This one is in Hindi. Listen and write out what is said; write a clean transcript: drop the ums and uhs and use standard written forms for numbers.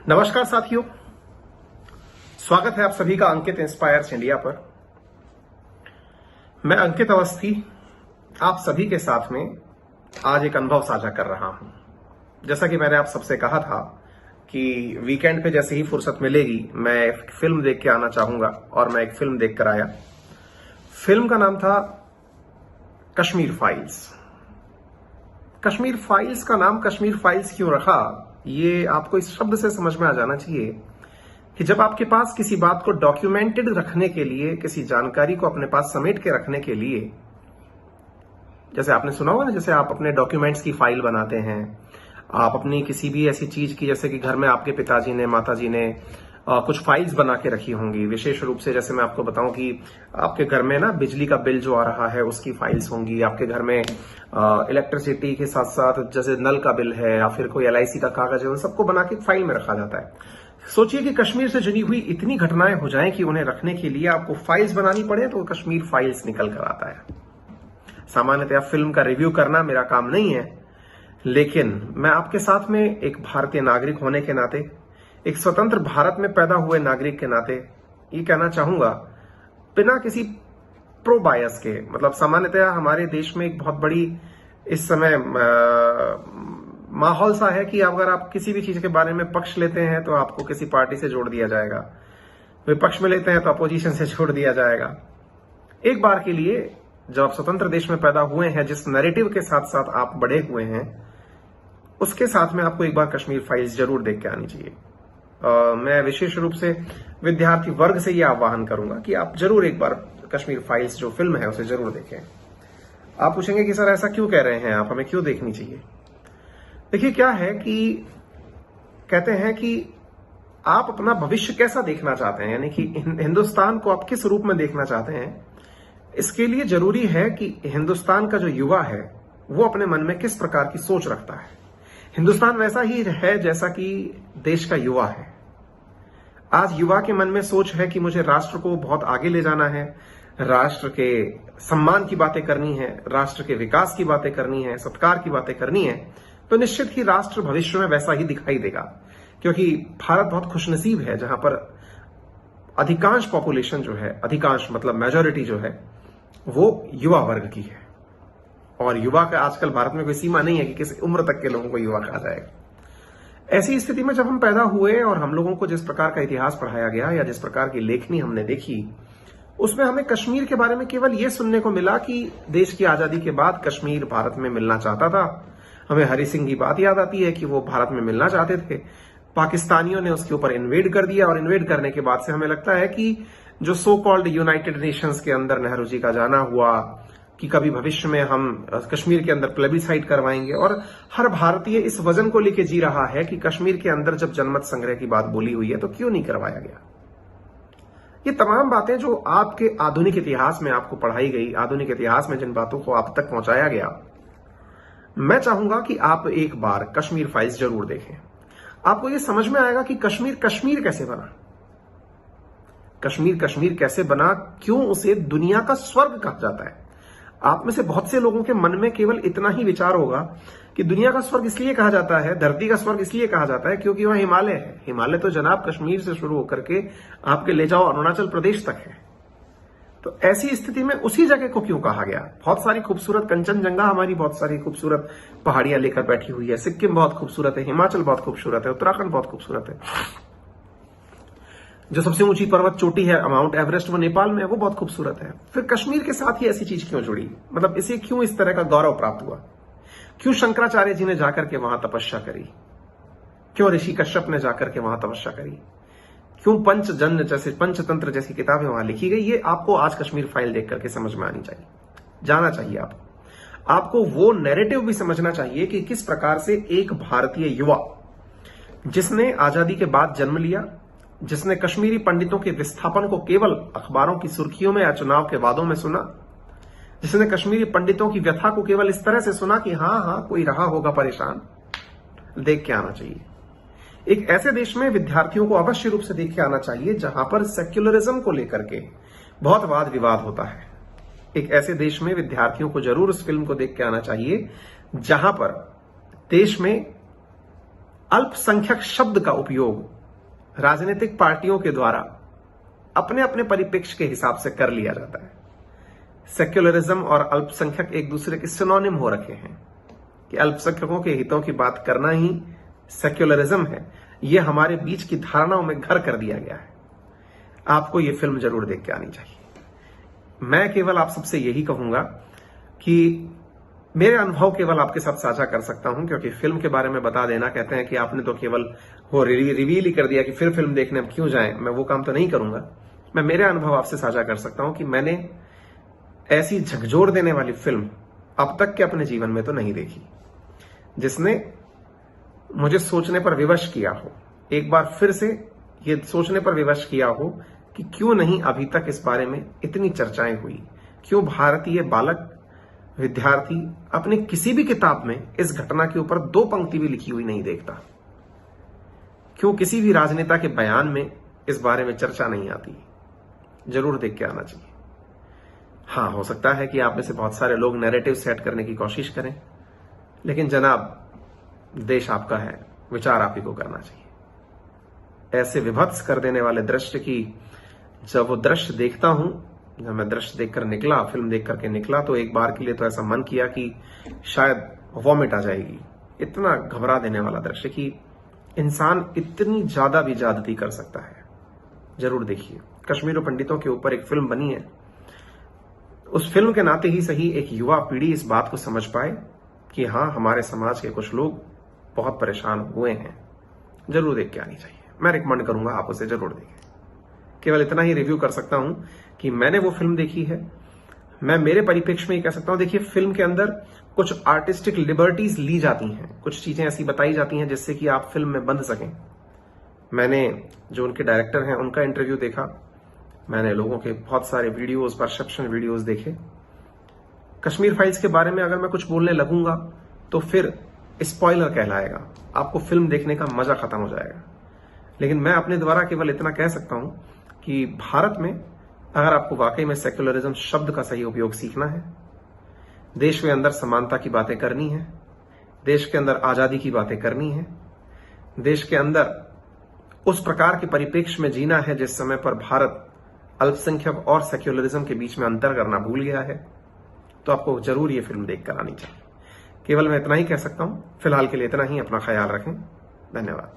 नमस्कार साथियों, स्वागत है आप सभी का अंकित इंस्पायर्स इंडिया पर। मैं अंकित अवस्थी आप सभी के साथ में आज एक अनुभव साझा कर रहा हूं। जैसा कि मैंने आप सबसे कहा था कि वीकेंड पे जैसे ही फुर्सत मिलेगी मैं एक फिल्म देख के आना चाहूंगा, और मैं एक फिल्म देख कर आया। फिल्म का नाम था कश्मीर फाइल्स। कश्मीर फाइल्स का नाम कश्मीर फाइल्स क्यों रखा, ये आपको इस शब्द से समझ में आ जाना चाहिए कि जब आपके पास किसी बात को डॉक्यूमेंटेड रखने के लिए, किसी जानकारी को अपने पास समेट के रखने के लिए, जैसे आपने सुना होगा ना, जैसे आप अपने डॉक्यूमेंट्स की फाइल बनाते हैं, आप अपनी किसी भी ऐसी चीज की, जैसे कि घर में आपके पिताजी ने, माताजी ने कुछ फाइल्स बना के रखी होंगी। विशेष रूप से जैसे मैं आपको बताऊं कि आपके घर में ना बिजली का बिल जो आ रहा है उसकी फाइल्स होंगी। आपके घर में इलेक्ट्रिसिटी के साथ साथ जैसे नल का बिल है या फिर कोई LIC का कागज है, उन सबको बना के फाइल में रखा जाता है। सोचिए कि कश्मीर से जुड़ी हुई इतनी घटनाएं हो जाएं कि उन्हें रखने के लिए आपको फाइल्स बनानी पड़े, तो कश्मीर फाइल्स निकल कर आता है। सामान्यतः फिल्म का रिव्यू करना मेरा काम नहीं है, लेकिन मैं आपके साथ में एक भारतीय नागरिक होने के नाते, एक स्वतंत्र भारत में पैदा हुए नागरिक के नाते ये कहना चाहूंगा, बिना किसी प्रो बायस के। मतलब सामान्यतः हमारे देश में एक बहुत बड़ी इस समय माहौल सा है कि अगर आप किसी भी चीज के बारे में पक्ष लेते हैं तो आपको किसी पार्टी से जोड़ दिया जाएगा, विपक्ष में लेते हैं तो अपोजिशन से जोड़ दिया जाएगा। एक बार के लिए जब आप स्वतंत्र देश में पैदा हुए हैं, जिस नैरेटिव के साथ साथ आप बड़े हुए हैं, उसके साथ में आपको एक बार कश्मीर फाइल्स जरूर देख के आनी चाहिए। मैं विशेष रूप से विद्यार्थी वर्ग से यह आह्वान करूंगा कि आप जरूर एक बार कश्मीर फाइल्स जो फिल्म है उसे जरूर देखें। आप पूछेंगे कि सर ऐसा क्यों कह रहे हैं आप, हमें क्यों देखनी चाहिए? देखिए, क्या है कि कहते हैं कि आप अपना भविष्य कैसा देखना चाहते हैं, यानी कि हिंदुस्तान को आप किस रूप में देखना चाहते हैं। इसके लिए जरूरी है कि हिंदुस्तान का जो युवा है वो अपने मन में किस प्रकार की सोच रखता है। हिंदुस्तान वैसा ही है जैसा कि देश का युवा है। आज युवा के मन में सोच है कि मुझे राष्ट्र को बहुत आगे ले जाना है, राष्ट्र के सम्मान की बातें करनी है, राष्ट्र के विकास की बातें करनी है, सत्कार की बातें करनी है। तो निश्चित ही राष्ट्र भविष्य में वैसा ही दिखाई देगा, क्योंकि भारत बहुत खुशनसीब है जहां पर अधिकांश पॉपुलेशन जो है, अधिकांश मतलब मेजॉरिटी जो है, वो युवा वर्ग की है। और युवा का आजकल भारत में कोई सीमा नहीं है कि किस उम्र तक के लोगों को युवा कहा जाएगा। ऐसी स्थिति में जब हम पैदा हुए और हम लोगों को जिस प्रकार का इतिहास पढ़ाया गया या जिस प्रकार की लेखनी हमने देखी, उसमें हमें कश्मीर के बारे में केवल यह सुनने को मिला कि देश की आजादी के बाद कश्मीर भारत में मिलना चाहता था। हमें हरि सिंह की बात याद आती है कि वो भारत में मिलना चाहते थे, पाकिस्तानियों ने उसके ऊपर इन्वेड कर दिया, और इन्वेड करने के बाद से हमें लगता है कि जो सो कॉल्ड यूनाइटेड नेशंस के अंदर नेहरू जी का जाना हुआ कि कभी भविष्य में हम कश्मीर के अंदर प्लेबिसाइट करवाएंगे, और हर भारतीय इस वजन को लेकर जी रहा है कि कश्मीर के अंदर जब जनमत संग्रह की बात बोली हुई है तो क्यों नहीं करवाया गया। ये तमाम बातें जो आपके आधुनिक इतिहास में आपको पढ़ाई गई, आधुनिक इतिहास में जिन बातों को आप तक पहुंचाया गया, मैं चाहूंगा कि आप एक बार कश्मीर फाइल्स जरूर देखें। आपको ये समझ में आएगा कि कश्मीर कश्मीर कैसे बना, कश्मीर कश्मीर कैसे बना, क्यों उसे दुनिया का स्वर्ग कहा जाता है। आप में से बहुत से लोगों के मन में केवल इतना ही विचार होगा कि दुनिया का स्वर्ग इसलिए कहा जाता है, धरती का स्वर्ग इसलिए कहा जाता है क्योंकि वहां हिमालय है। हिमालय तो जनाब कश्मीर से शुरू होकर के आपके ले जाओ अरुणाचल प्रदेश तक है। तो ऐसी स्थिति में उसी जगह को क्यों कहा गया? बहुत सारी खूबसूरत, कंचनजंगा हमारी बहुत सारी खूबसूरत पहाड़ियां लेकर बैठी हुई है, सिक्किम बहुत खूबसूरत है, हिमाचल बहुत खूबसूरत है, उत्तराखंड बहुत खूबसूरत है, जो सबसे ऊंची पर्वत चोटी है माउंट एवरेस्ट वो नेपाल में है, वो बहुत खूबसूरत है। फिर कश्मीर के साथ ही ऐसी चीज क्यों जुड़ी, मतलब इसे क्यों इस तरह का गौरव प्राप्त हुआ? क्यों शंकराचार्य जी ने जाकर के वहां तपस्या करी? क्यों ऋषि कश्यप ने जाकर के वहां तपस्या करी? क्यों पंचजन्य जैसे, पंचतंत्र जैसी किताबें वहां लिखी गई? ये आपको आज कश्मीर फाइल देख करके समझ में आनी चाहिए, जाना चाहिए। आपको वो नैरेटिव भी समझना चाहिए कि किस प्रकार से एक भारतीय युवा जिसने आजादी के बाद जन्म लिया, जिसने कश्मीरी पंडितों के विस्थापन को केवल अखबारों की सुर्खियों में या चुनाव के वादों में सुना, जिसने कश्मीरी पंडितों की व्यथा को केवल इस तरह से सुना कि हाँ कोई रहा होगा परेशान, देख के आना चाहिए। एक ऐसे देश में विद्यार्थियों को अवश्य रूप से देख के आना चाहिए जहां पर सेक्युलरिज्म को लेकर के बहुत वाद विवाद होता है। एक ऐसे देश में विद्यार्थियों को जरूर उस फिल्म को देख के आना चाहिए जहां पर देश में अल्पसंख्यक शब्द का उपयोग राजनीतिक पार्टियों के द्वारा अपने अपने परिप्रेक्ष्य के हिसाब से कर लिया जाता है। सेक्युलरिज्म और अल्पसंख्यक एक दूसरे के सिनोनिम हो रखे हैं कि अल्पसंख्यकों के हितों की बात करना ही सेक्युलरिज्म है। यह हमारे बीच की धारणाओं में घर कर दिया गया है। आपको यह फिल्म जरूर देख के आनी चाहिए। मैं केवल आप सबसे यही कहूंगा कि मेरे अनुभव केवल आपके साथ साझा कर सकता हूं, क्योंकि फिल्म के बारे में बता देना, कहते हैं कि आपने तो केवल वो रिवील ही कर दिया कि फिर फिल्म देखने हम क्यों जाएं। मैं वो काम तो नहीं करूंगा। मैं मेरे अनुभव आपसे साझा कर सकता हूं कि मैंने ऐसी झकझोर देने वाली फिल्म अब तक के अपने जीवन में तो नहीं देखी, जिसने मुझे सोचने पर विवश किया हो, एक बार फिर से ये सोचने पर विवश किया हो कि क्यों नहीं अभी तक इस बारे में इतनी चर्चाएं हुई। क्यों भारतीय बालक विद्यार्थी अपने किसी भी किताब में इस घटना के ऊपर 2 पंक्ति भी लिखी हुई नहीं देखता। क्यों किसी भी राजनेता के बयान में इस बारे में चर्चा नहीं आती। जरूर देख के आना चाहिए। हाँ, हो सकता है कि आप में से बहुत सारे लोग नैरेटिव सेट करने की कोशिश करें, लेकिन जनाब, देश आपका है, विचार आप ही को करना चाहिए। ऐसे विभत्स कर देने वाले दृश्य की जब वो दृश्य देखता हूं, जब मैं दृश्य देखकर निकला, फिल्म देख करके निकला, तो एक बार के लिए तो ऐसा मन किया कि शायद वॉमिट आ जाएगी। इतना घबरा देने वाला दृश्य कि इंसान इतनी ज्यादा भी ज्यादती कर सकता है। जरूर देखिए। कश्मीरी पंडितों के ऊपर एक फिल्म बनी है। उस फिल्म के नाते ही सही एक युवा पीढ़ी इस बात को समझ पाए कि हाँ, हमारे समाज के कुछ लोग बहुत परेशान हुए हैं। जरूर देख के आनी चाहिए। मैं रिकमेंड करूंगा आप उसे जरूर देखें। केवल इतना ही रिव्यू कर सकता हूं कि मैंने वो फिल्म देखी है। मैं मेरे परिप्रेक्ष्य में ही कह सकता हूं, देखिए, फिल्म के अंदर कुछ आर्टिस्टिक लिबर्टीज ली जाती हैं, कुछ चीजें ऐसी बताई जाती हैं जिससे कि आप फिल्म में बंध सकें। मैंने जो उनके डायरेक्टर हैं उनका इंटरव्यू देखा, मैंने लोगों के बहुत सारे वीडियोस, परसेप्शन वीडियोस देखे। कश्मीर फाइल्स के बारे में अगर मैं कुछ बोलने लगूंगा तो फिर स्पॉइलर कहलाएगा, आपको फिल्म देखने का मजा खत्म हो जाएगा। लेकिन मैं अपने द्वारा केवल इतना कह सकता हूं कि भारत में अगर आपको वाकई में सेक्युलरिज्म शब्द का सही उपयोग सीखना है, देश के अंदर समानता की बातें करनी है, देश के अंदर आजादी की बातें करनी है, देश के अंदर उस प्रकार के परिप्रेक्ष्य में जीना है जिस समय पर भारत अल्पसंख्यक और सेक्युलरिज्म के बीच में अंतर करना भूल गया है, तो आपको जरूर ये फिल्म देखकर आनी चाहिए। केवल मैं इतना ही कह सकता हूं। फिलहाल के लिए इतना ही। अपना ख्याल रखें। धन्यवाद।